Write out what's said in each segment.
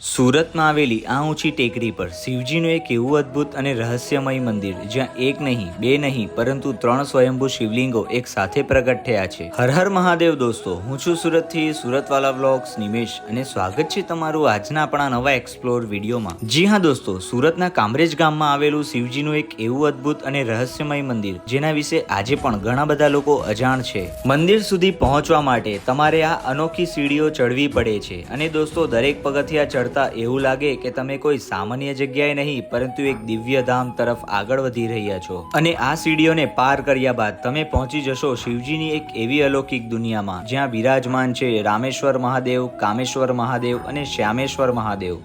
સુરતમાં આવેલી આ ઊંચી ટેકરી પર શિવજીનું એક એવું અદ્ભુત અને રહસ્યમય મંદિર જ્યાં એક નહીં બે નહીં પરંતુ 3 સ્વયંભૂ શિવલિંગો એક સાથે પ્રગટ થયા છે. હર હર મહાદેવ દોસ્તો, હું છું સુરતથી સુરતવાલા વ્લોગ્સ નિમેશ અને સ્વાગત છે તમારું આજના આપણા નવા એક્સપ્લોર વિડીયોમાં. જી હા દોસ્તો, સુરતના કામરેજ ગામમાં આવેલું શિવજીનું એક એવું અદ્ભુત અને રહસ્યમય મંદિર જેના વિશે આજે પણ ઘણા બધા લોકો અજાણ છે. મંદિર સુધી પહોંચવા માટે તમારે આ અનોખી સીડીઓ ચડવી પડે છે અને દોસ્તો દરેક પગથિયા એવું લાગે કે તમે કોઈ સામાન્ય જગ્યાએ નહીં પરંતુ એક દિવ્ય ધામ તરફ આગળ વધી રહ્યા છો. અને આ સીડીઓને પાર કર્યા બાદ તમે પહોંચી જશો શિવજીની એક એવી અલૌકિક દુનિયામાં જ્યાં બિરાજમાન છે રામેશ્વર મહાદેવ, કામેશ્વર મહાદેવ અને શ્યામેશ્વર મહાદેવ.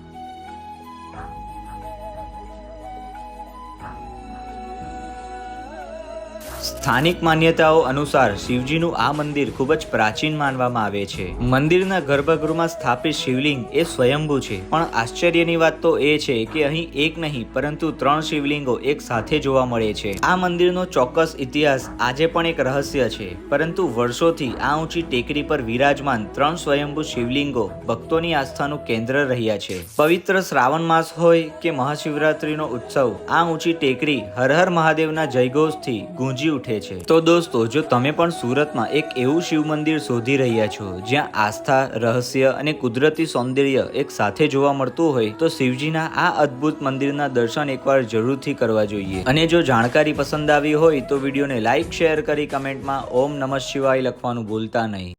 સ્થાનિક માન્યતાઓ અનુસાર શિવજીનું આ મંદિર ખૂબ જ પ્રાચીન માનવામાં આવે છે. મંદિરના ગર્ભગૃહમાં સ્થાપિત શિવલિંગ એ સ્વયંભૂ છે, પણ આશ્ચર્યની વાત તો એ છે કે અહીં એક નહીં પરંતુ 3 શિવલિંગો એક સાથે જોવા મળે છે. આ મંદિરનો ચોક્કસ ઇતિહાસ આજે પણ એક રહસ્ય છે, પરંતુ વર્ષોથી આ ઊંચી ટેકરી પર વિરાજમાન 3 સ્વયંભૂ શિવલિંગો ભક્તોની આસ્થાનું કેન્દ્ર રહ્યા છે. પવિત્ર શ્રાવણ માસ હોય કે મહાશિવરાત્રીનો ઉત્સવ, આ ઊંચી ટેકરી હર હર મહાદેવના જયઘોષથી ગુંજી ઉઠે છે. તો દોસ્તો, જો તમે પણ સુરતમાં એક એવું શિવ મંદિર શોધી રહ્યા છો જ્યાં આસ્થા, રહસ્ય અને કુદરતી સૌંદર્ય એક સાથે જોવા મળતું હોય તો શિવજીના આ અદ્ભુત મંદિરના દર્શન એકવાર જરૂરથી કરવા જોઈએ. અને જો જાણકારી પસંદ આવી હોય તો વિડીયોને લાઈક, શેર કરી કમેન્ટમાં ઓમ નમઃ શિવાય લખવાનું ભૂલતા નહીં.